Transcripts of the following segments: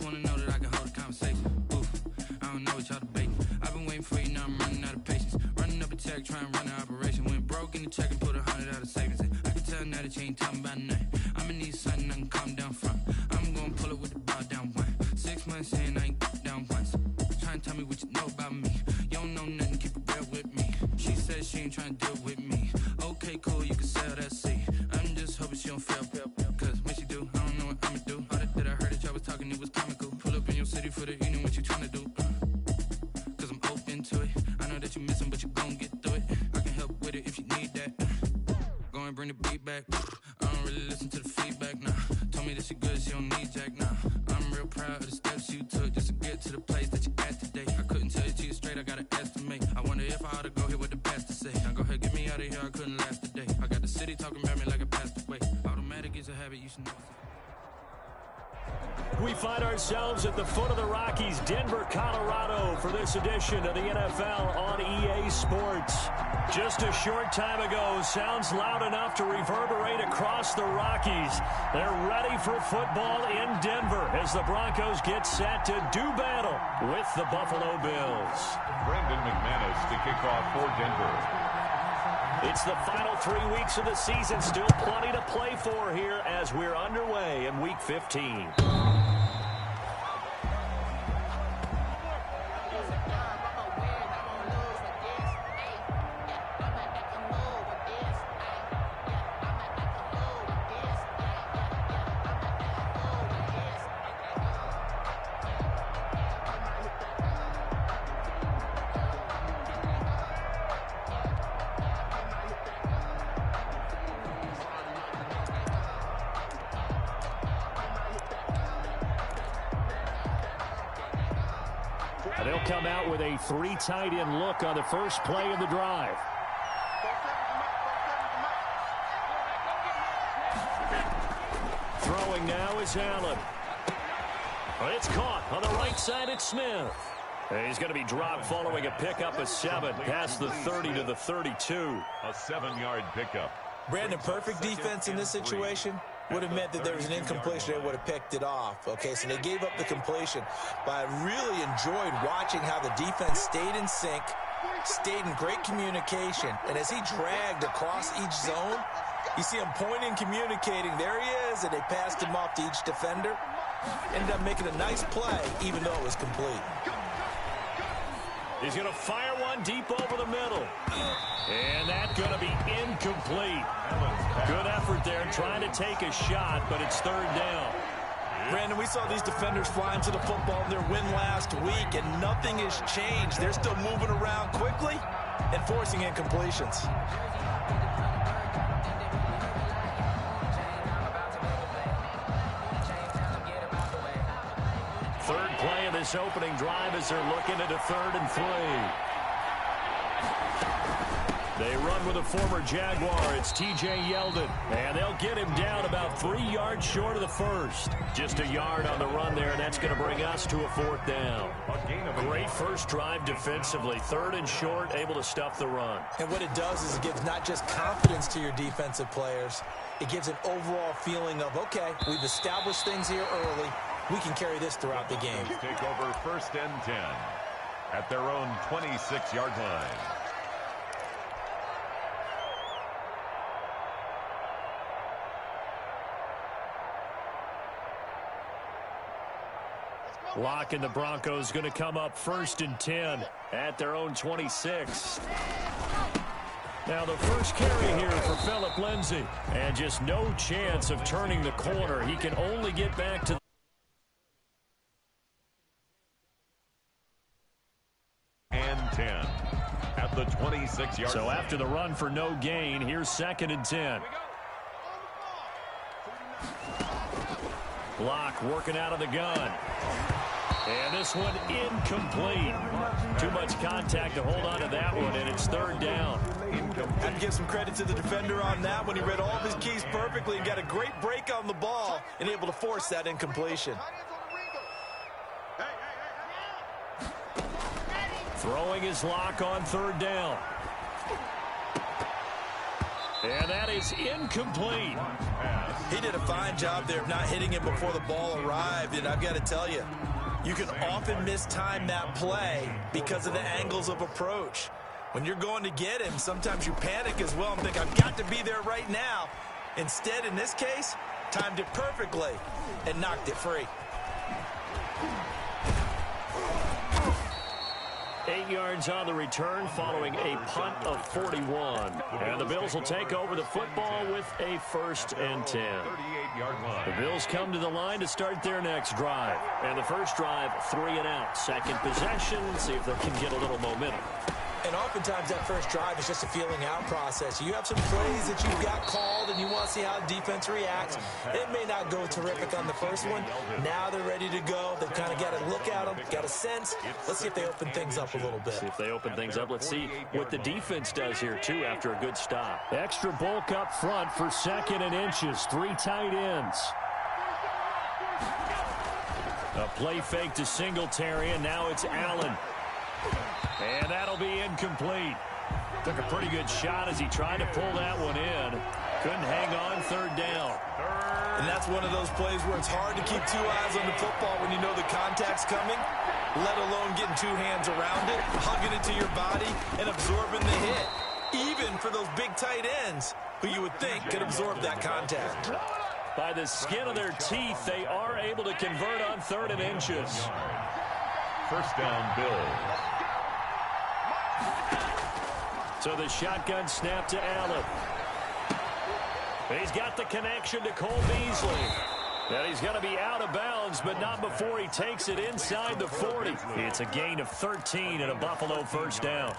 wanna know that I can hold a conversation. Oof, I don't know what y'all debating. I've been waiting for you, now I'm running out of patience. Running up a check, trying to run an operation. Went broke in the check and put 100 out of savings in. I can tell now that you ain't talking about nothing. I'ma need something I can calm down from. I'm gonna pull it with the bow down one. 6 months in, I ain't down once. Trying to tell me what you know about me. You don't know nothing, keep it real with me. She says she ain't trying to deal with me. Okay, cool, you can sell that seat. I'm just hoping she don't fail. Cause when she do, I don't know what I'ma do. All that I heard that y'all was talking, it was comical. Pull up in your city for the evening, what you trying to do? Cause I'm open to it. I know that you missing, but you gon' get through it. I can help with it if you need that. Go and bring the beat back. I don't really listen to the feedback, nah. Told me that she good, she don't need jack, nah. I'm real proud of the steps you took just to get to the place that you at today. I couldn't tell you to you straight, I gotta estimate. I wonder if I ought to go here with the pastor say. Now go ahead, get me out of here, I couldn't last a day. I got the city talking about me like I passed away. Automatic is a habit, you should know. We find ourselves at the foot of the Rockies, Denver, Colorado, for this edition of the NFL on EA Sports. Just a short time ago, sounds loud enough to reverberate across the Rockies. They're ready for football in Denver as the Broncos get set to do battle with the Buffalo Bills. Brendan McManus to kick off for Denver. It's the final 3 weeks of the season. Still plenty to play for here as we're underway in Week 15. They'll come out with a 3 tight end look on the first play of the drive. Throwing now is Allen. But it's caught on the right side. It's Smith. He's going to be dropped following a pickup of 7 past the 30 to the 32. A 7-yard pickup. Brandon, perfect defense in this situation would have meant that there was an incompletion. They would have picked it off. Okay, so they gave up the completion. But I really enjoyed watching how the defense stayed in sync, stayed in great communication. And as he dragged across each zone, you see him pointing, communicating. There he is, and they passed him off to each defender. Ended up making a nice play, even though it was complete. He's going to fire one deep over the middle. And that's going to be incomplete. Good effort there trying to take a shot, but it's 3rd down. Brandon, we saw these defenders flying to the football in their win last week, and nothing has changed. They're still moving around quickly and forcing incompletions. Third play of this opening drive as they're looking at a 3rd and 3. They run with a former Jaguar. It's T.J. Yeldon. And they'll get him down about 3 yards short of the first. Just a yard on the run there, and that's going to bring us to a 4th down. Great first drive defensively. 3rd and short, able to stuff the run. And what it does is it gives not just confidence to your defensive players. It gives an overall feeling of, okay, we've established things here early. We can carry this throughout the game. Take over 1st and 10 at their own 26-yard line. Locke and the Broncos going to come up 1st and 10 at their own 26. Now the first carry here for Phillip Lindsay. And just no chance of turning the corner. He can only get back to and 10 at the 26-yard So line. after the run for no gain, here's 2nd and 10. Locke working out of the gun. And this one incomplete. Too much contact to hold on to that one, and it's 3rd down. I'd give some credit to the defender on that when he read all of his keys perfectly and got a great break on the ball and able to force that incompletion. Throwing his Locke on 3rd down. And that is incomplete. He did a fine job there of not hitting him before the ball arrived, and I've got to tell you, you can often mistime that play because of the angles of approach. When you're going to get him, sometimes you panic as well and think, I've got to be there right now. Instead, in this case, timed it perfectly and knocked it free. 8 yards on the return following a punt of 41. And the Bills will take over the football with a 1st and 10. 38-yard line. The Bills come to the line to start their next drive. And the first drive, 3 and out. Second possession, see if they can get a little momentum. And oftentimes that first drive is just a feeling out process. You have some plays that you've got called and you want to see how the defense reacts. It may not go terrific on the first one. Now they're ready to go. They've kind of got to look at them, got a sense. Let's see if they open things up a little bit. See if they open things up. Let's see what the defense does here, too, after a good stop. Extra bulk up front for 2nd and inches. 3 tight ends. A play fake to Singletary, and now it's Allen. And that'll be incomplete. Took a pretty good shot as he tried to pull that one in. Couldn't hang on, 3rd down. And that's one of those plays where it's hard to keep 2 eyes on the football when you know the contact's coming, let alone getting 2 hands around it, hugging it to your body, and absorbing the hit. Even for those big tight ends who you would think could absorb that contact. By the skin of their teeth, they are able to convert on 3rd and inches. 1st down, Bills. So the shotgun snap to Allen. He's got the connection to Cole Beasley. And he's going to be out of bounds, but not before he takes it inside the 40. It's a gain of 13 and a Buffalo 1st down.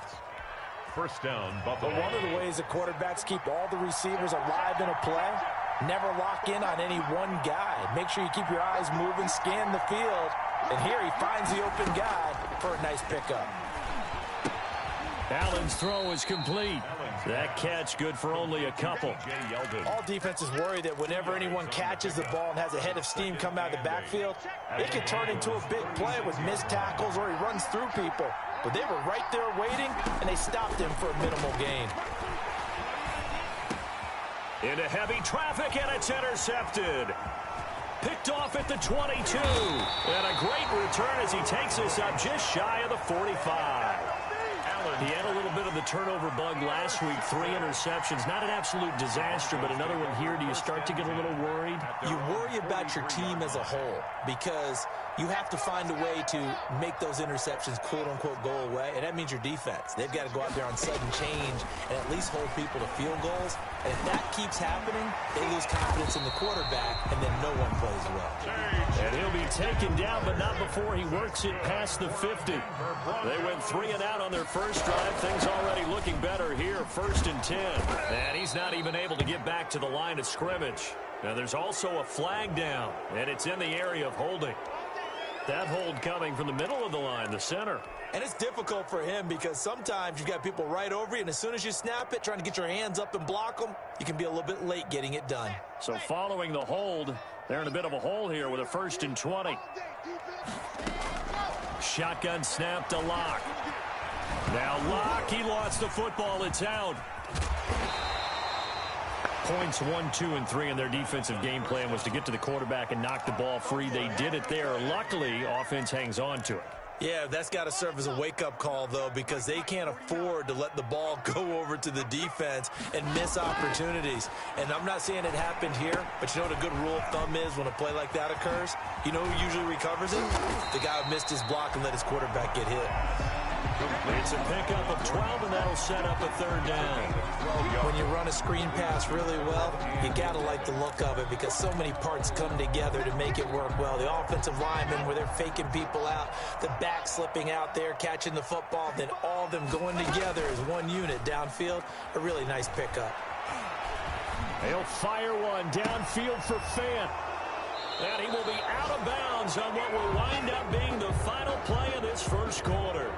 1st down, Buffalo. But one of the ways the quarterbacks keep all the receivers alive in a play, never lock in on any one guy. Make sure you keep your eyes moving, scan the field. And here he finds the open guy for a nice pickup. Allen's throw is complete. That catch good for only a couple. All defenses worry that whenever anyone catches the ball and has a head of steam come out of the backfield, it can turn into a big play with missed tackles or he runs through people. But they were right there waiting, and they stopped him for a minimal gain. Into heavy traffic, and it's intercepted. Picked off at the 22. And a great return as he takes this up just shy of the 45. He had a little bit of the turnover bug last week, 3 interceptions. Not an absolute disaster, but another one here. Do you start to get a little worried? You worry about your team as a whole because you have to find a way to make those interceptions, quote-unquote, go away, and that means your defense. They've got to go out there on sudden change and at least hold people to field goals. And if that keeps happening, they lose confidence in the quarterback, and then no one plays well. And he'll be taken down, but not before he works it past the 50. They went 3 and out on their first drive. Things already looking better here, 1st and 10. And he's not even able to get back to the line of scrimmage. Now there's also a flag down, and it's in the area of holding. That hold coming from the middle of the line, the center. And it's difficult for him because sometimes you've got people right over you, and as soon as you snap it, trying to get your hands up and block them, you can be a little bit late getting it done. So following the hold, they're in a bit of a hole here with a 1st and 20. Shotgun snap to Locke. Now Locke, he lost the football. It's out. Points 1, 2, and 3 in their defensive game plan was to get to the quarterback and knock the ball free. They did it there. Luckily, offense hangs on to it. Yeah, that's got to serve as a wake-up call, though, because they can't afford to let the ball go over to the defense and miss opportunities. And I'm not saying it happened here, but you know what a good rule of thumb is when a play like that occurs? You know who usually recovers it? The guy who missed his block and let his quarterback get hit. It's a pickup of 12, and that'll set up a 3rd down. When you run a screen pass really well, you got to like the look of it because so many parts come together to make it work well. The offensive linemen, where they're faking people out, the back slipping out there, catching the football, then all of them going together as one unit downfield. A really nice pickup. He'll fire one downfield for Fant. And he will be out of bounds on what will wind up being the final play of this first quarter.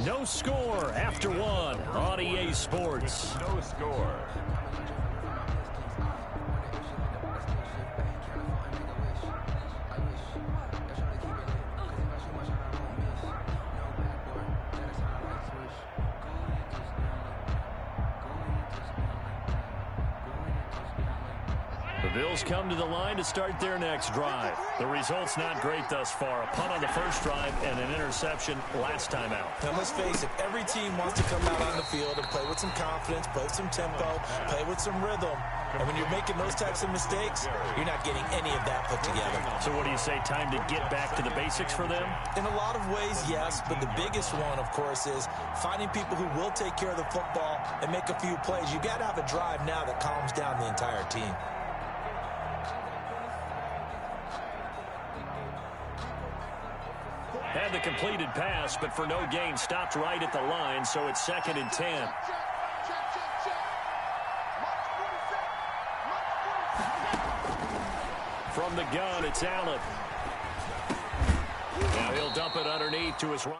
No score after 1 on EA Sports. No score. The Bills come to the line to start their next drive. The result's not great thus far. A punt on the first drive and an interception last time out. Now, let's face it, every team wants to come out on the field and play with some confidence, play with some tempo, play with some rhythm. And when you're making those types of mistakes, you're not getting any of that put together. So what do you say, time to get back to the basics for them? In a lot of ways, yes, but the biggest one, of course, is finding people who will take care of the football and make a few plays. You got to have a drive now that calms down the entire team. Had the completed pass, but for no gain, stopped right at the line, so it's 2nd and 10. From the gun, it's Allen. Now he'll dump it underneath to his right.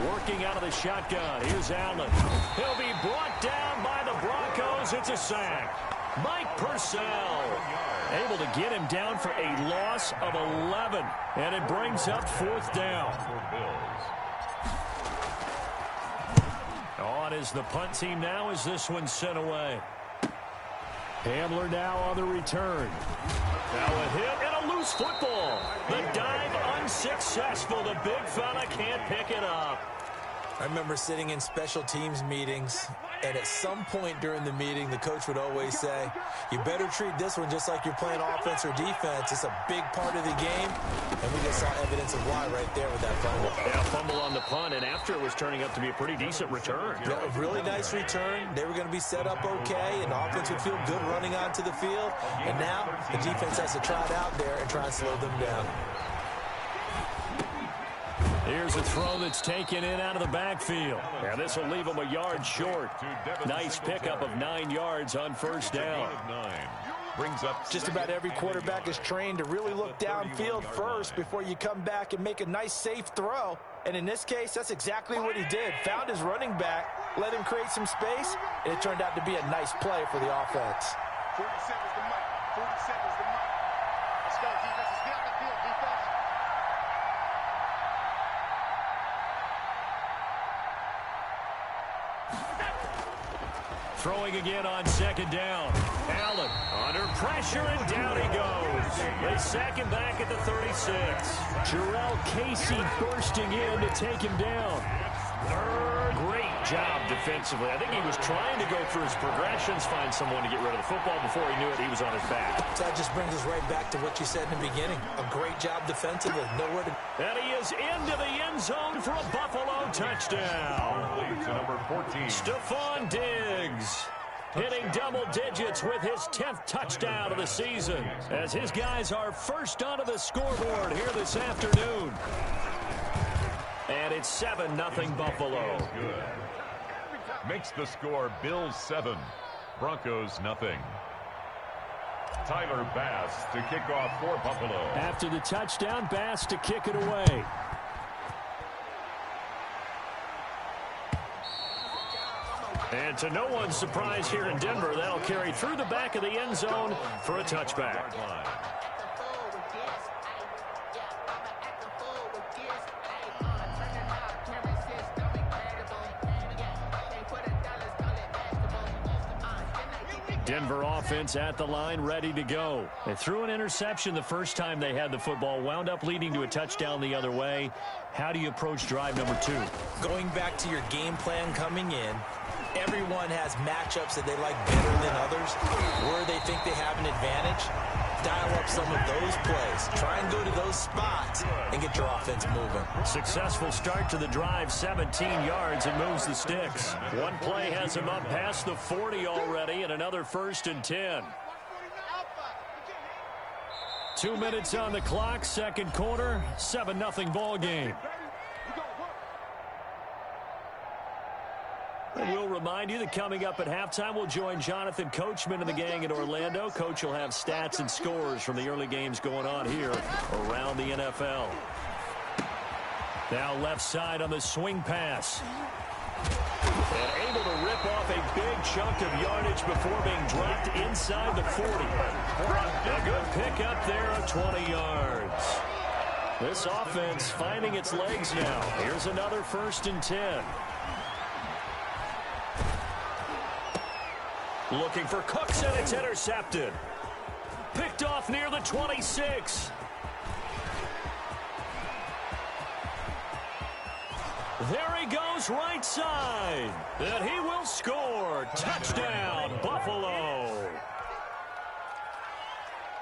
Working out of the shotgun. Here's Allen. He'll be brought down by the Broncos. It's a sack. Mike Purcell able to get him down for a loss of 11. And it brings up 4th down. On is the punt team now as this one's sent away. Hamler now on the return. Now a hit and a loose football. The dive unsuccessful. The big fella can't pick it up. I remember sitting in special teams meetings, and at some point during the meeting, the coach would always say, you better treat this one just like you're playing offense or defense. It's a big part of the game, and we just saw evidence of why right there with that fumble. Yeah, fumble on the punt, and after it was turning up to be a pretty decent return. Yeah, a really nice return. They were going to be set up okay, and the offense would feel good running onto the field. And now the defense has to try it out there and try and slow them down. Here's a throw that's taken in out of the backfield. Yeah, this will leave him a yard short. Nice pickup of 9 yards on first down. Brings up just about every quarterback is trained to really look downfield first before you come back and make a nice, safe throw. And in this case, that's exactly what he did. Found his running back, let him create some space, and it turned out to be a nice play for the offense. 40 seconds to Mike. 40 seconds to Mike. Let's go, defense. Let's get on the field, defense. Throwing again on 2nd down. Allen under pressure, and down he goes. They sack him back at the 36. Jarrell Casey bursting in to take him down. Great job defensively. I think he was trying to go through his progressions, find someone to get rid of the football. Before he knew it, he was on his back. So that just brings us right back to what you said in the beginning. A great job defensively. Nowhere to... And he is into the end zone for a Buffalo touchdown. to number 14. Stephon Diggs hitting double digits with his 10th touchdown of the season, as his guys are first onto the scoreboard here this afternoon. And it's 7-0 Buffalo. Good. Makes the score Bills 7, Broncos nothing. Tyler Bass to kick off for Buffalo. After the touchdown, Bass to kick it away. And to no one's surprise here in Denver, that'll carry through the back of the end zone for a touchback. Denver offense at the line, ready to go. They threw an interception the first time they had the football, wound up leading to a touchdown the other way. How do you approach drive number 2? Going back to your game plan coming in, everyone has matchups that they like better than others, where they think they have an advantage. Dial up some of those plays. Try and go to those spots and get your offense moving. Successful start to the drive, 17 yards, and moves the sticks. One play has him up past the 40 already, and another 1st and 10. 2 minutes on the clock, second quarter, 7-0 ball game. And we'll remind you that coming up at halftime, we'll join Jonathan Coachman and the gang in Orlando. Coach will have stats and scores from the early games going on here around the NFL. Now left side on the swing pass. And able to rip off a big chunk of yardage before being dropped inside the 40. A good pickup there of 20 yards. This offense finding its legs now. Here's another 1st and 10. Looking for Cooks, and it's intercepted. Picked off near the 26. There he goes right side. And he will score. Touchdown, Buffalo.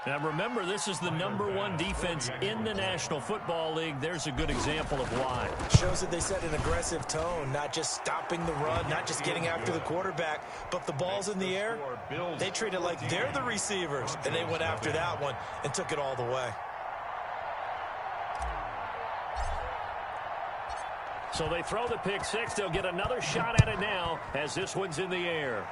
Now remember, this is the #1 defense in the National Football League. There's a good example of why. Shows that they set an aggressive tone, not just stopping the run, not just getting after the quarterback, but the ball's in the air. They treat it like they're the receivers, and they went after that one and took it all the way. So they throw the pick six. They'll get another shot at it now as this one's in the air.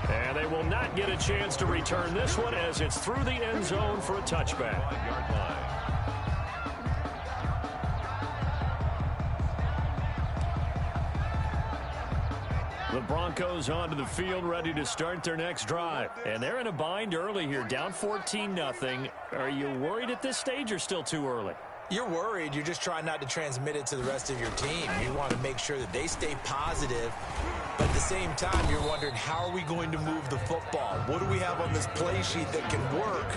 And they will not get a chance to return this one as it's through the end zone for a touchback. The Broncos onto the field, ready to start their next drive. And they're in a bind early here, down 14-0. Are you worried at this stage or still too early? You're worried. You're just trying not to transmit it to the rest of your team. You want to make sure that they stay positive. But at the same time, you're wondering, how are we going to move the football? What do we have on this play sheet that can work?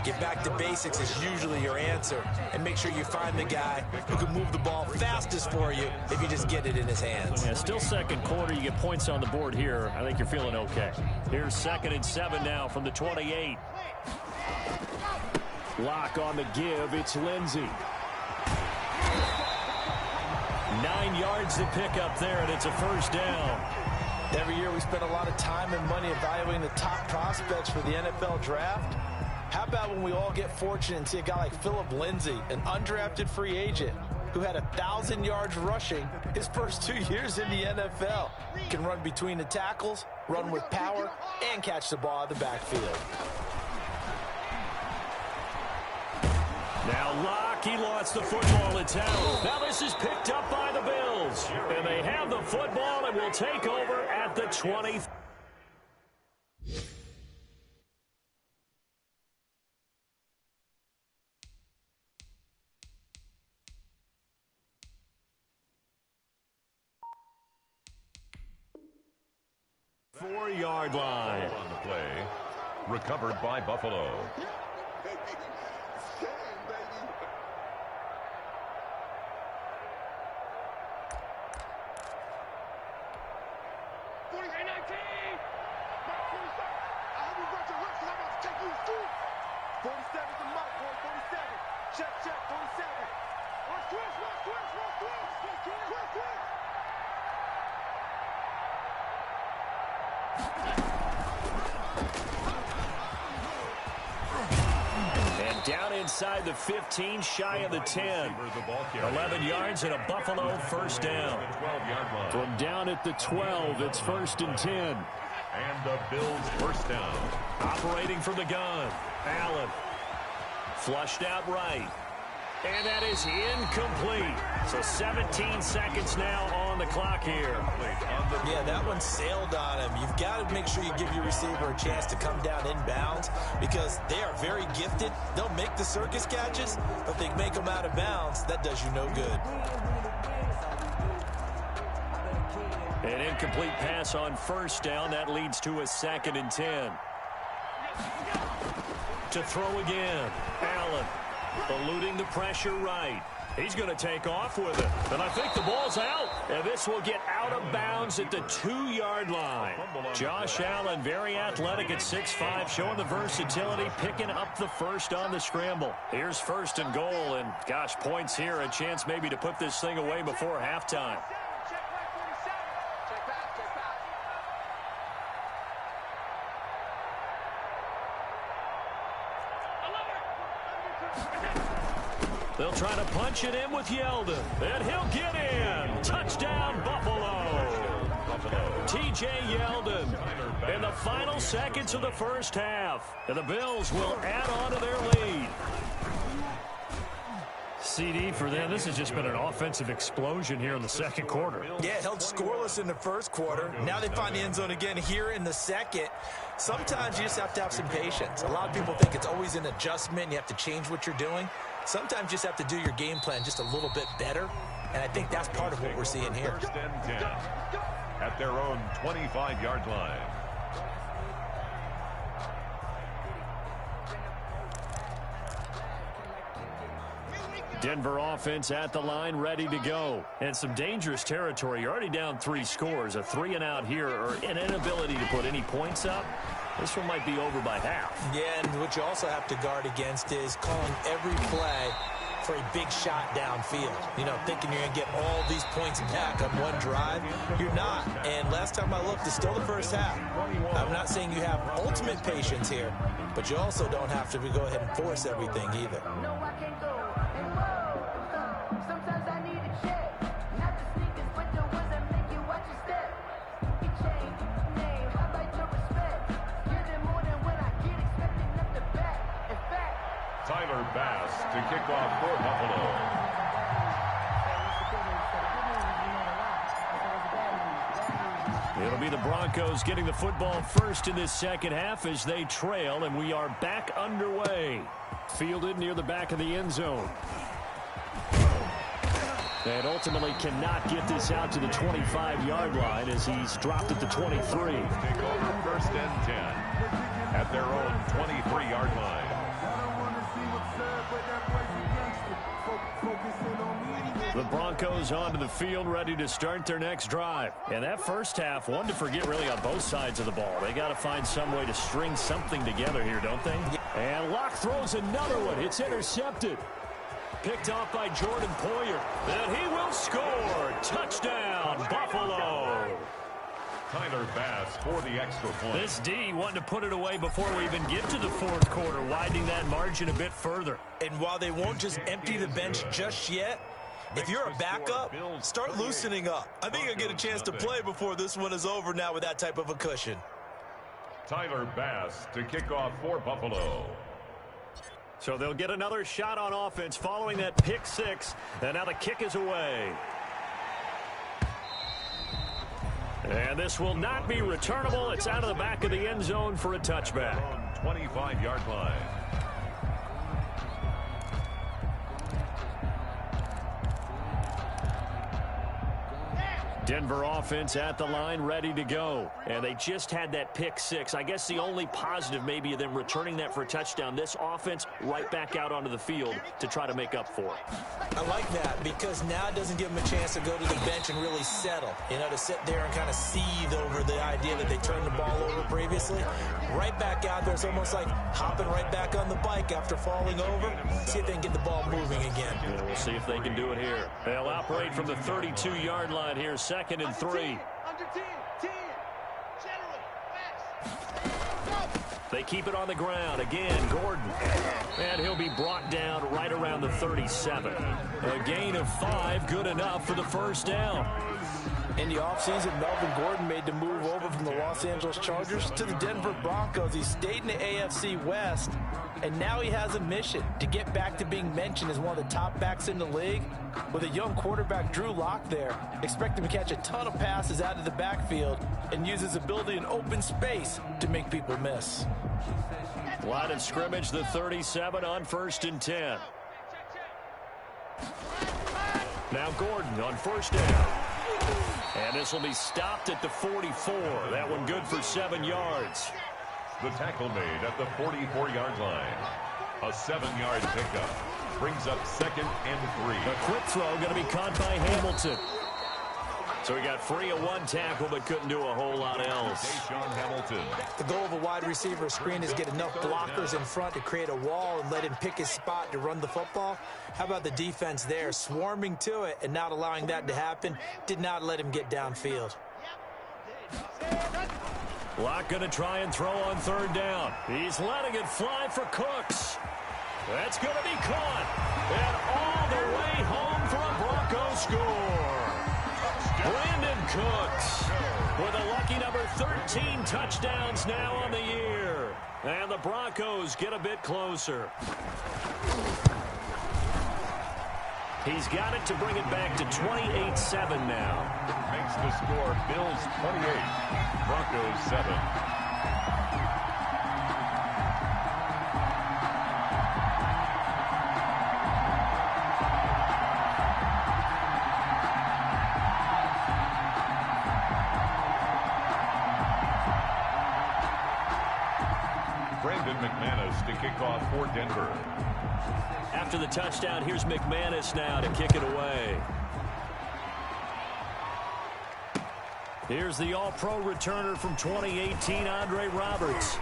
Get back to basics is usually your answer. And make sure you find the guy who can move the ball fastest for you if you just get it in his hands. Yeah, still second quarter. You get points on the board here. I think you're feeling okay. Here's 2nd and 7 now from the 28. Lock on the give. It's Lindsey. 9 yards to pick up there, and it's a 1st down. Every year we spend a lot of time and money evaluating the top prospects for the NFL draft. How about when we all get fortunate and see a guy like Phillip Lindsay, an undrafted free agent who had 1,000 yards rushing his first 2 years in the NFL. Can run between the tackles, run with power, and catch the ball out of the backfield. Now Locke, he lost the football in town. Now this is picked up by the Bills. And they have the football and will take over at the 20. Four-yard line. On the play, recovered by Buffalo. And down inside the 15, shy of the 10. 11 yards and a Buffalo 1st down. From down at the 12, it's 1st and 10. And the Bills 1st down. Operating from the gun, Allen. Flushed out right. And that is incomplete. So 17 seconds now on the clock here. Yeah, that one sailed on him. You've got to make sure you give your receiver a chance to come down inbounds because they are very gifted. They'll make the circus catches, but if they make them out of bounds, that does you no good. An incomplete pass on 1st down. That leads to a 2nd and 10. To throw again, Allen. Eluding the pressure right. He's going to take off with it. And I think the ball's out. And this will get out of bounds at the 2-yard line. Josh Allen, very athletic at 6'5", showing the versatility, picking up the 1st on the scramble. Here's 1st and goal. And, gosh, points here. A chance maybe to put this thing away before halftime. They'll try to punch it in with Yeldon. And he'll get in. Touchdown, Buffalo. T.J. Yeldon in the final seconds of the first half. And the Bills will add on to their lead. CD for them. This has just been an offensive explosion here in the second quarter. Yeah, held scoreless in the first quarter. Now they find the end zone again here in the second. Sometimes you just have to have some patience. A lot of people think it's always an adjustment. You have to change what you're doing. Sometimes you just have to do your game plan just a little bit better. And I think that's part of what we're seeing here. First and 10 at their own 25-yard line. Denver offense at the line, ready to go. And some dangerous territory. You're already down 3 scores. A 3-and-out here, or an inability to put any points up. This one might be over by half. Yeah, and what you also have to guard against is calling every play for a big shot downfield. You know, thinking you're going to get all these points back on one drive. You're not. And last time I looked, it's still the first half. I'm not saying you have ultimate patience here, but you also don't have to go ahead and force everything either. No, I can't go. Sometimes I need a check. Not the sneakers, but the ones that make you watch your step. You change name, I like your respect. Give them more than when I get expecting up the back. In fact, Tyler Bass to kick off for Buffalo. It'll be the Broncos getting the football first in this second half as they trail, and we are back underway. Fielded near the back of the end zone. And ultimately cannot get this out to the 25-yard line as he's dropped at the 23. Take over first and 10 at their own 23-yard line. The Broncos onto the field, ready to start their next drive. And that first half, one to forget really on both sides of the ball. They got to find some way to string something together here, don't they? And Locke throws another one. It's intercepted. Picked off by Jordan Poyer. And he will score. Touchdown, Buffalo. Tyler Bass for the extra point. This D wanting to put it away before we even get to the fourth quarter, widening that margin a bit further. And while they won't just empty the bench just yet, if you're a backup, start loosening up. I think you'll get a chance to play before this one is over now with that type of a cushion. Tyler Bass to kick off for Buffalo. So they'll get another shot on offense following that pick six. And now the kick is away. And this will not be returnable. It's out of the back of the end zone for a touchback. 25-yard line. Denver offense at the line, ready to go. And they just had that pick six. I guess the only positive maybe of them returning that for a touchdown. This offense right back out onto the field to try to make up for it. I like that because now it doesn't give them a chance to go to the bench and really settle. You know, to sit there and kind of seethe over the idea that they turned the ball over previously. Right back out there, it's almost like hopping right back on the bike after falling over. See if they can get the ball moving again. Yeah, we'll see if they can do it here. They'll operate from the 32-yard line here, 2nd and 3. Under 10, general, They keep it on the ground. Again, Gordon. And he'll be brought down right around the 37. A gain of 5, good enough for the first down. In the offseason, Melvin Gordon made the move over from the Los Angeles Chargers to the Denver Broncos. He stayed in the AFC West, and now he has a mission to get back to being mentioned as one of the top backs in the league. With a young quarterback, Drew Lock there, expect him to catch a ton of passes out of the backfield and use his ability in open space to make people miss. Line of scrimmage, the 37 on 1st and 10. Now Gordon on first down. And this will be stopped at the 44. That one good for 7 yards. The tackle made at the 44-yard line. A 7-yard pickup brings up 2nd and 3. A quick throw going to be caught by Hamilton. So he got free of one tackle but couldn't do a whole lot else. Deshaun Hamilton. The goal of a wide receiver screen is get enough blockers in front to create a wall and let him pick his spot to run the football. How about the defense there, swarming to it and not allowing that to happen? Did not let him get downfield. Locke going to try and throw on 3rd down. He's letting it fly for Cooks. That's going to be caught. And all the way home for a Broncos score. Brandon Cooks with a lucky number 13 touchdowns now on the year. And the Broncos get a bit closer. He's got it to bring it back to 28-7 now. Makes the score Bills 28, Broncos 7. McManus to kick off for Denver. After the touchdown, here's McManus now to kick it away. Here's the all-pro returner from 2018, Andre Roberts.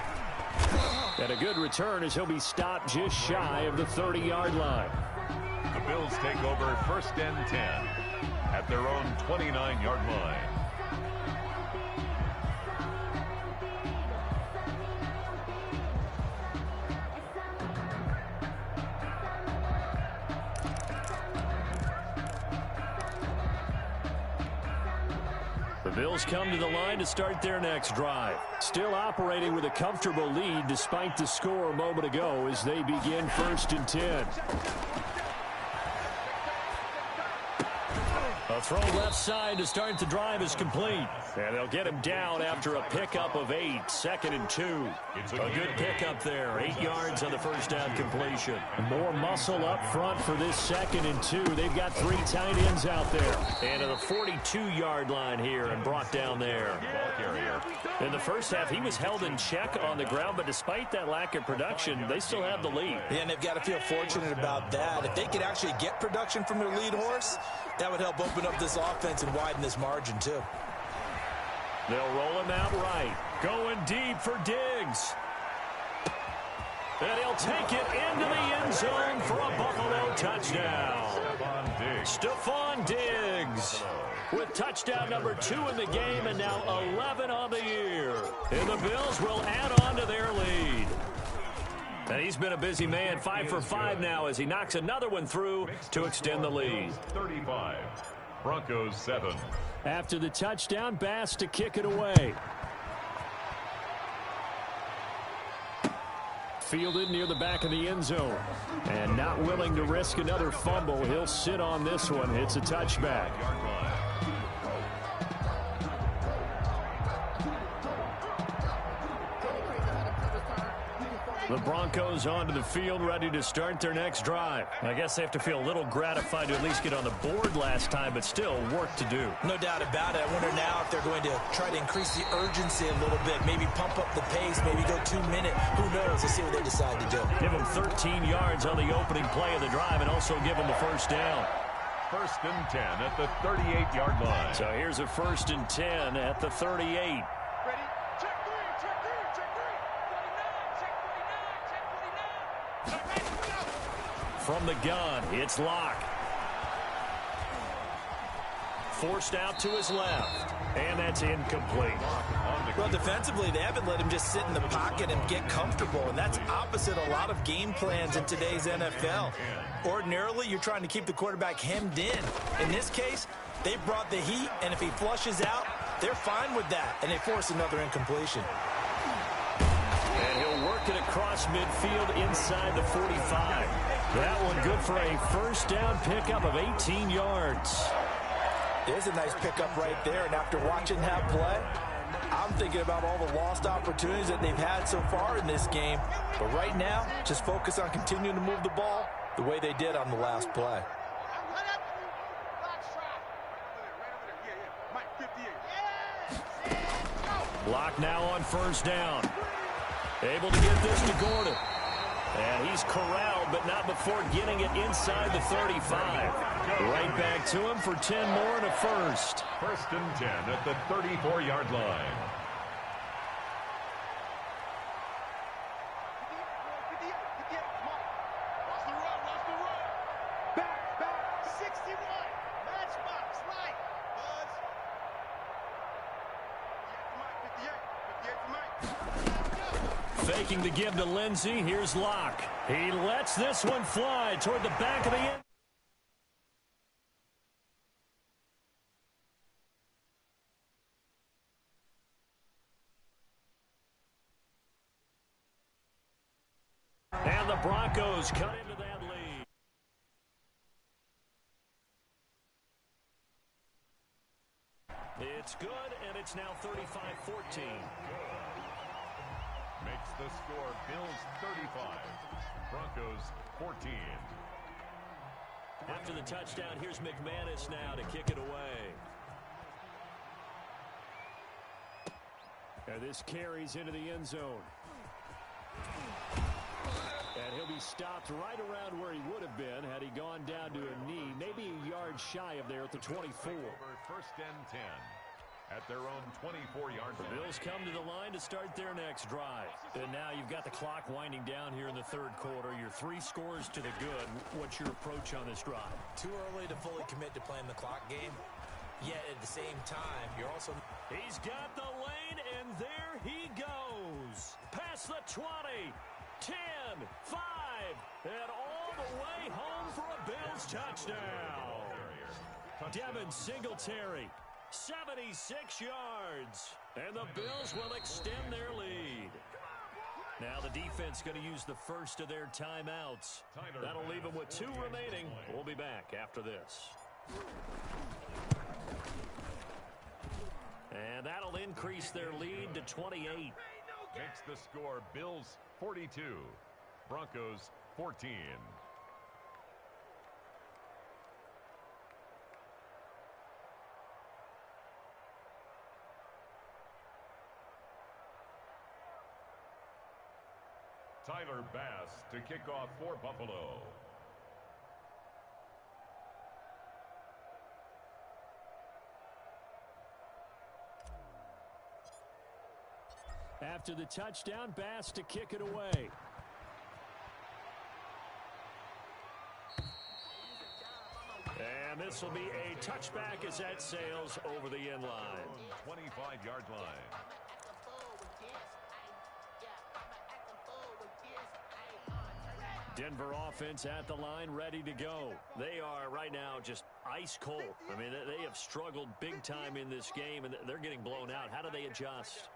And a good return as he'll be stopped just shy of the 30-yard line. The Bills take over 1st and 10 at their own 29-yard line. The Bills come to the line to start their next drive. Still operating with a comfortable lead despite the score a moment ago as they begin 1st and 10. A throw left side to start the drive is complete. And they'll get him down after a pickup of 8, 2nd and 2. A good pickup there, 8 yards on the first down completion. More muscle up front for this 2nd and 2. They've got 3 tight ends out there. And to the 42-yard line here and brought down there. In the first half, he was held in check on the ground, but despite that lack of production, they still have the lead. Yeah, and they've got to feel fortunate about that. If they could actually get production from their lead horse, that would help open up this offense and widen this margin, too. They'll roll him out right. Going deep for Diggs. And he'll take it into the end zone for a Buffalo touchdown. Stephon Diggs with touchdown number 2 in the game and now 11 on the year. And the Bills will add on to their lead. And he's been a busy man, 5 for 5 now as he knocks another one through to extend the lead. 35, Broncos 7. After the touchdown, Bass to kick it away. Fielded near the back of the end zone. And not willing to risk another fumble. He'll sit on this one. It's a touchback. The Broncos onto the field, ready to start their next drive. I guess they have to feel a little gratified to at least get on the board last time, but still work to do. No doubt about it. I wonder now if they're going to try to increase the urgency a little bit, maybe pump up the pace, maybe go 2-minute. Who knows? Let's see what they decide to do. Give them 13 yards on the opening play of the drive and also give them a first down. 1st and 10 at the 38-yard line. So here's a 1st and 10 at the 38. From the gun, it's Locke. Forced out to his left. And that's incomplete. Well, defensively, they haven't let him just sit in the pocket and get comfortable, and that's opposite a lot of game plans in today's NFL. Ordinarily, you're trying to keep the quarterback hemmed in. In this case, they brought the heat, and if he flushes out, they're fine with that, and they force another incompletion. And he'll work it across midfield inside the 45. That one good for a first down pickup of 18 yards. There's a nice pickup right there, and after watching that play, I'm thinking about all the lost opportunities that they've had so far in this game. But right now, just focus on continuing to move the ball the way they did on the last play. Locke now on first down. Able to get this to Gordon. And he's corralled, but not before getting it inside the 35. Right back to him for 10 more and a first. 1st and 10 at the 34-yard line. faking the give to Lindsey. Here's Locke. He lets this one fly toward the back of the end. And the Broncos cut into that lead. It's good, and it's now 35-14. Makes the score Bills 35, Broncos 14. After the touchdown, here's McManus now to kick it away. And this carries into the end zone. And he'll be stopped right around where he would have been had he gone down to a knee, maybe a yard shy of there at the 24. First and 10 at their own 24-yard line. The Bills come to the line to start their next drive. And now you've got the clock winding down here in the third quarter. You're 3 scores to the good. What's your approach on this drive? Too early to fully commit to playing the clock game. Yet at the same time, you're also... He's got the lane, and there he goes. Past the 20. 10, 5, and all the way home for a Bills touchdown. Devin Singletary, 76 yards, and the Bills will extend their lead. Now the defense going to use the first of their timeouts. That'll leave them with 2 remaining. We'll be back after this. And that'll increase their lead to 28. Makes the score Bills 42, Broncos 14. Tyler Bass to kick off for Buffalo. After the touchdown, Bass to kick it away. And this will be a touchback as that sails over the end line. 25-yard line. Denver offense at the line, ready to go. They are right now just ice cold. I mean, they have struggled big time in this game, and they're getting blown out. How do they adjust?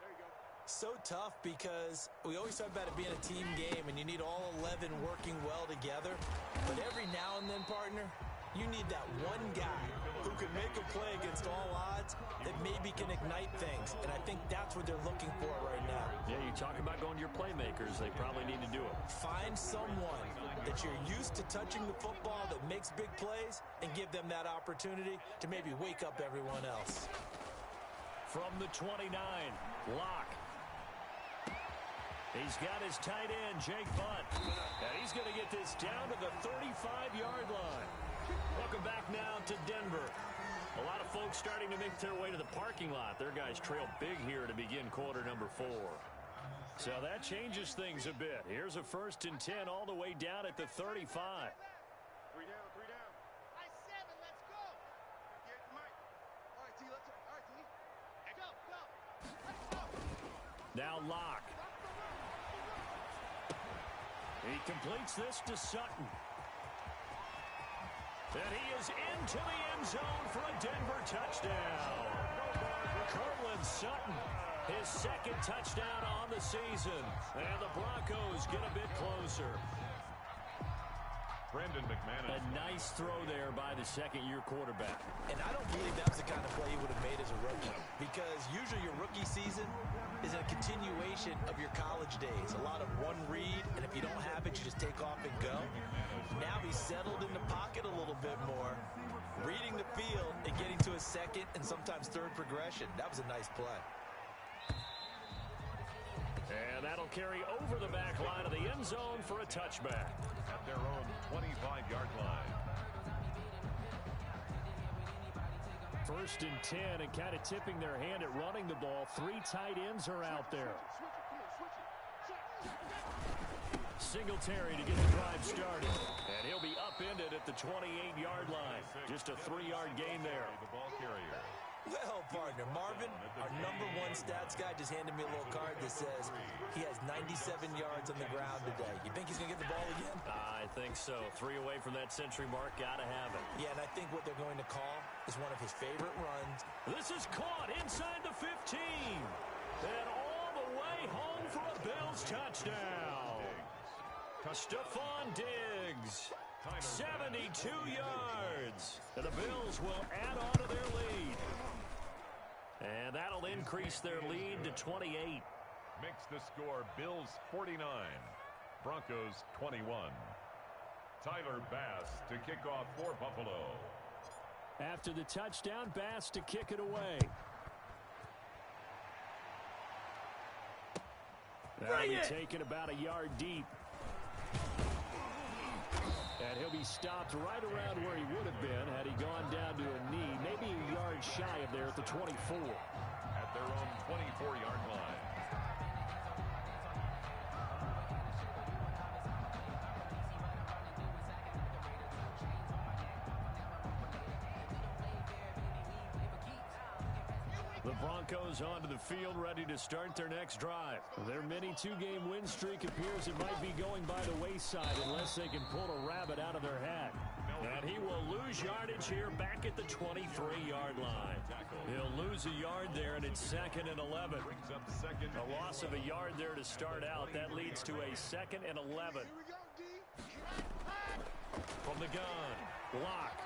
So tough because we always talk about it being a team game and you need all 11 working well together. But every now and then, partner, you need that one guy who can make a play against all odds that maybe can ignite things. And I think that's what they're looking for right now. Yeah, you talk about going to your playmakers. They probably need to do it. Find someone that you're used to touching the football that makes big plays and give them that opportunity to maybe wake up everyone else. From the 29, Locke. He's got his tight end, Jake Butt. And he's going to get this down to the 35-yard line. Welcome back now to Denver. A lot of folks starting to make their way to the parking lot. Their guys trail big here to begin quarter number 4. So that changes things a bit. Here's a 1st and 10 all the way down at the 35. 3 down, 3 down. Nice 7, let's go. Get Mike. All right, T, let's go. All right, T. Go, go. Let's go. Now Locke. He completes this to Sutton. And he is into the end zone for a Denver touchdown. Cortland Sutton, his 2nd touchdown on the season. And the Broncos get a bit closer. Brandon McManus. A nice throw there by the 2nd-year quarterback. And I don't believe that was the kind of play he would have made as a rookie. Because usually your rookie season is a continuation of your college days. A lot of one read, and if you don't have it, you just take off and go. Now he's settled in the pocket a little bit more, reading the field and getting to his 2nd and sometimes 3rd progression. That was a nice play. And that'll carry over the back line of the end zone for a touchback. At their own 25-yard line. 1st and 10, and kind of tipping their hand at running the ball. 3 tight ends are out there. Singletary to get the drive started. And he'll be upended at the 28-yard line. Just a 3-yard gain there. The ball carrier. Well, partner, Marvin, our #1 stats guy just handed me a little card that says he has 97 yards on the ground today. You think he's going to get the ball again? I think so. 3 away from that century mark. Got to have it. Yeah, and I think what they're going to call is one of his favorite runs. This is caught inside the 15. And all the way home for a Bills touchdown. Stephon Diggs, 72 yards. And the Bills will add on to their lead. And that'll increase their lead to 28. Makes the score Bills 49, Broncos 21. Tyler Bass to kick off for Buffalo. After the touchdown, Bass to kick it away. That'll be taken about a yard deep. And he'll be stopped right around where he would have been had he gone down to a knee, maybe a yard shy of there at the 24. At their own 24-yard line. The Broncos onto the field, ready to start their next drive. Their mini 2-game win streak appears it might be going by the wayside unless they can pull a rabbit out of their hat. And he will lose yardage here back at the 23-yard line. He'll lose a yard there, and it's 2nd and 11. A loss of a yard there to start out. That leads to a 2nd and 11. From the gun, Locke.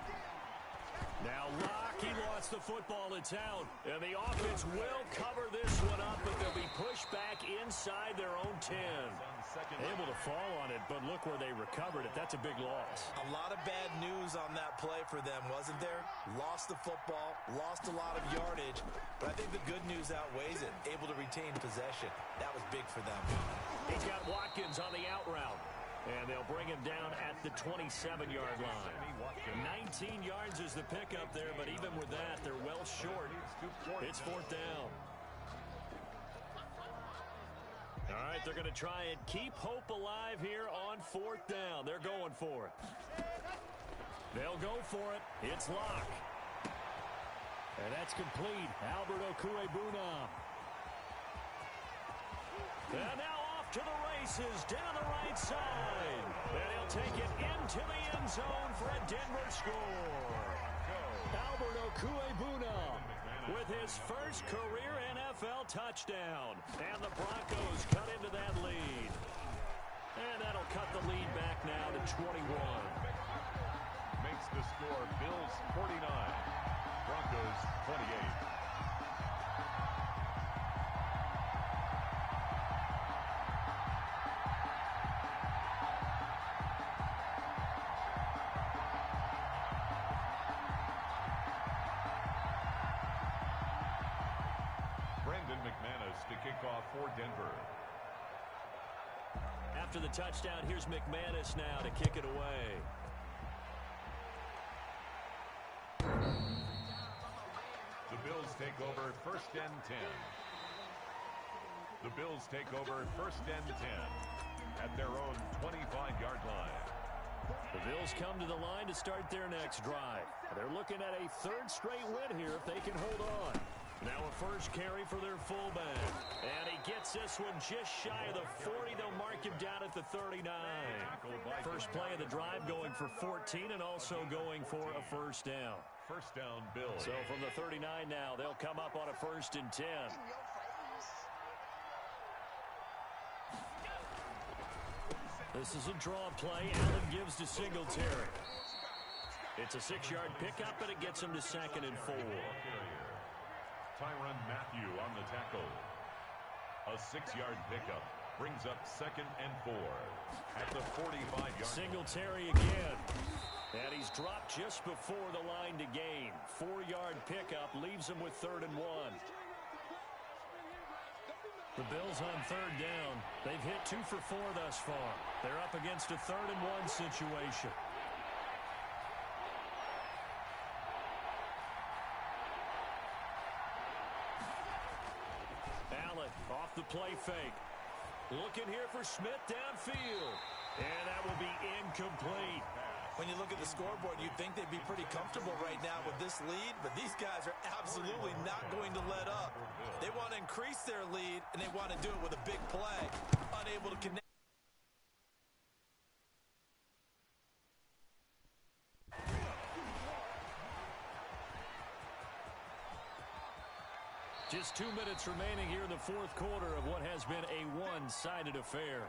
Now Locke, he lost the football. It's out. And the offense will cover this one up, but they'll be pushed back inside their own 10. Able to fall on it, but look where they recovered it. That's a big loss. A lot of bad news on that play for them, wasn't there? Lost the football, lost a lot of yardage, but I think the good news outweighs it. Able to retain possession. That was big for them. He's got Watkins on the out route. And they'll bring him down at the 27-yard line. 19 yards is the pickup there, but even with that, they're well short. It's 4th down. All right, they're going to try and keep hope alive here on 4th down. They're going for it. They'll go for it. It's Locke. And that's complete. Albert Okwuegbunam. And now off to the races down the right side. And he'll take it into the end zone for a Denver score. Albert Okwuegbunam with his first career NFL touchdown. And the Broncos cut into that lead. And that'll cut the lead back now to 21. Makes the score Bills 49, Broncos 28. To kick off for Denver. After the touchdown, here's McManus now to kick it away. The Bills take over 1st and 10. The Bills take over 1st and 10 at their own 25-yard line. The Bills come to the line to start their next drive. They're looking at a 3rd straight win here if they can hold on. Now a first carry for their fullback. And he gets this one just shy of the 40. They'll mark him down at the 39. First play of the drive going for 14 and also going for a 1st down. 1st down, Bills. So from the 39 now, they'll come up on a 1st and 10. This is a draw play. Allen gives to Singletary. It's a 6-yard pickup, and it gets him to 2nd and 4. Tyrann Mathieu on the tackle. A 6-yard pickup brings up 2nd and 4 at the 45-yard. Singletary again. And he's dropped just before the line to gain. 4-yard pickup leaves him with 3rd and 1. The Bills on 3rd down. They've hit 2 for 4 thus far. They're up against a 3rd and 1 situation. Off the play fake. Looking here for Smith downfield. And that will be incomplete. When you look at the scoreboard, you'd think they'd be pretty comfortable right now with this lead, but these guys are absolutely not going to let up. They want to increase their lead, and they want to do it with a big play. Unable to connect. Just 2 minutes remaining here in the fourth quarter of what has been a one-sided affair.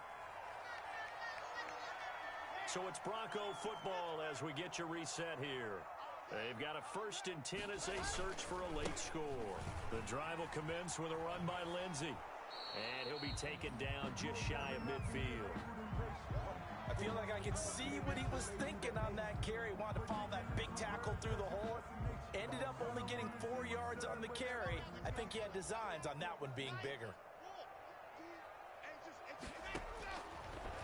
So it's Bronco football as we get your reset here. They've got a 1st and 10 as they search for a late score. The drive will commence with a run by Lindsey. And he'll be taken down just shy of midfield. I feel like I can see what he was thinking on that carry. Wanted to follow that big tackle through the hole. Ended up only getting 4 yards on the carry. I think he had designs on that one being bigger.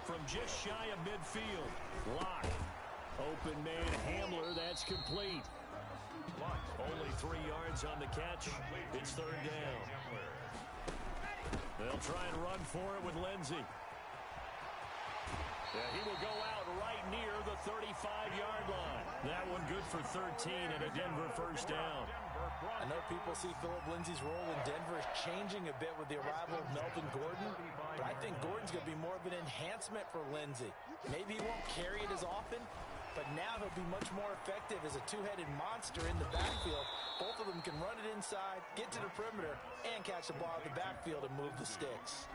From just shy of midfield, Locke. Open man Hamler, that's complete. Only 3 yards on the catch. It's 3rd down. They'll try and run for it with Lindsey. Yeah, he will go out right near the 35-yard line. That one good for 13 and a Denver 1st down. I know people see Phillip Lindsay's role in Denver changing a bit with the arrival of Melvin Gordon, but I think Gordon's going to be more of an enhancement for Lindsay. Maybe he won't carry it as often, but now he'll be much more effective as a two-headed monster in the backfield. Both of them can run it inside, get to the perimeter, and catch the ball in the backfield and move the sticks.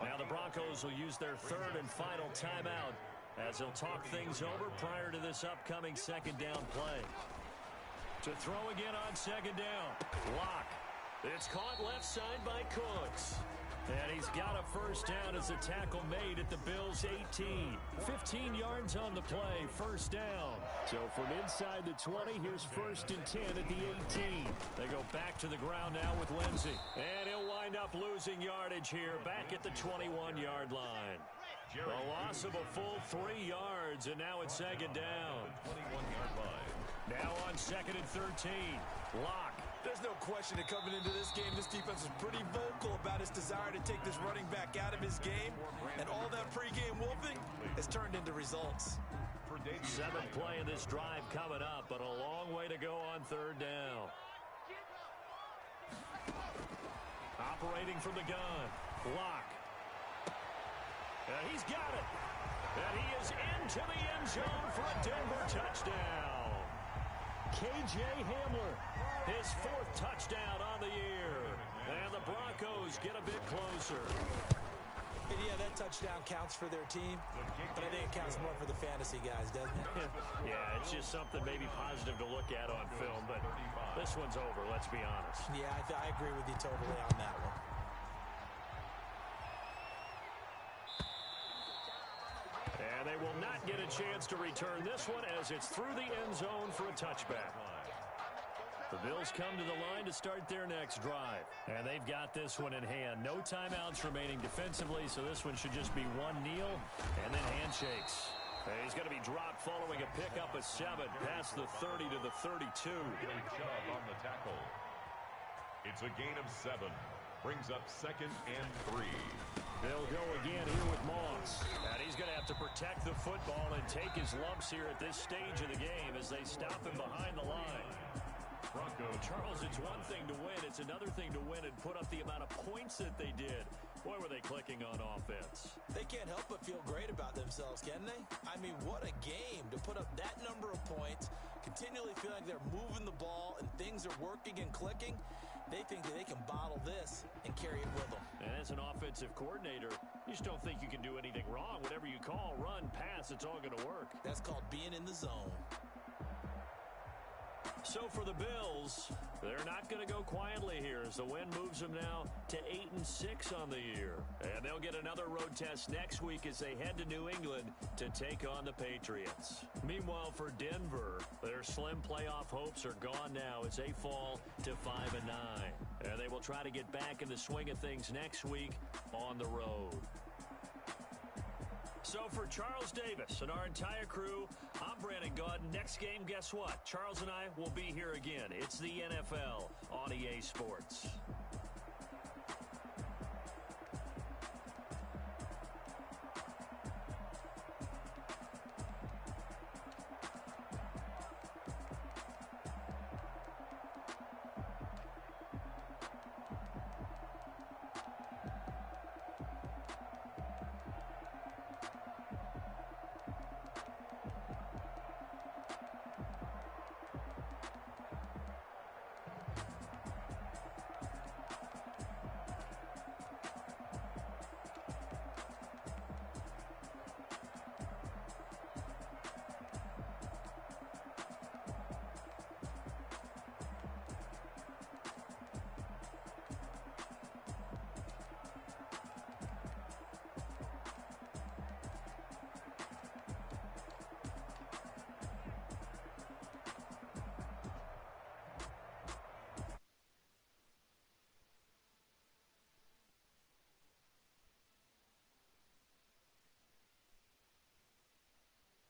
Now the Broncos will use their 3rd and final timeout as they'll talk things over prior to this upcoming 2nd down play. To throw again on 2nd down, Locke. It's caught left side by Cooks. And he's got a 1st down as a tackle made at the Bills' 18. 15 yards on the play, 1st down. So from inside the 20, here's 1st and 10 at the 18. They go back to the ground now with Lindsey. And he'll wind up losing yardage here back at the 21-yard line. A loss of a full 3 yards, and now it's 2nd down. 21-yard line. Now on 2nd and 13, Locke. There's no question that coming into this game, this defense was pretty vocal about its desire to take this running back out of his game, and all that pregame wolfing has turned into results. 7th play in this drive coming up, but a long way to go on 3rd down. Operating from the gun, Locke. And he's got it. And he is into the end zone for a Denver touchdown. K.J. Hamler, his 4th touchdown on the year. And the Broncos get a bit closer. Yeah, that touchdown counts for their team, but I think it counts more for the fantasy guys, doesn't it? Yeah, it's just something maybe positive to look at on film, but this one's over, let's be honest. Yeah, I agree with you totally on that one. And they will not get a chance to return this one as it's through the end zone for a touchback. The Bills come to the line to start their next drive. And they've got this one in hand. No timeouts remaining defensively, so this one should just be one kneel and then handshakes. And he's going to be dropped following a pickup of 7 past the 30 to the 32. Billy Chubb on the tackle. It's a gain of 7. Brings up 2nd and 3. They'll go again here with Moss. And he's going to have to protect the football and take his lumps here at this stage of the game as they stop him behind the line. Broncos. Charles, it's one thing to win. It's another thing to win and put up the amount of points that they did. Boy, were they clicking on offense. They can't help but feel great about themselves, can they? I mean, what a game to put up that number of points, continually feel like they're moving the ball and things are working and clicking. They think that they can bottle this and carry it with them. And as an offensive coordinator, you just don't think you can do anything wrong. Whatever you call, run, pass, it's all going to work. That's called being in the zone. So for the Bills, they're not going to go quietly here as the win moves them now to 8-6 on the year. And they'll get another road test next week as they head to New England to take on the Patriots. Meanwhile, for Denver, their slim playoff hopes are gone now as they fall to 5-9. And they will try to get back in the swing of things next week on the road. So for Charles Davis and our entire crew, I'm Brandon Gaudin. Next game, guess what? Charles and I will be here again. It's the NFL on EA Sports.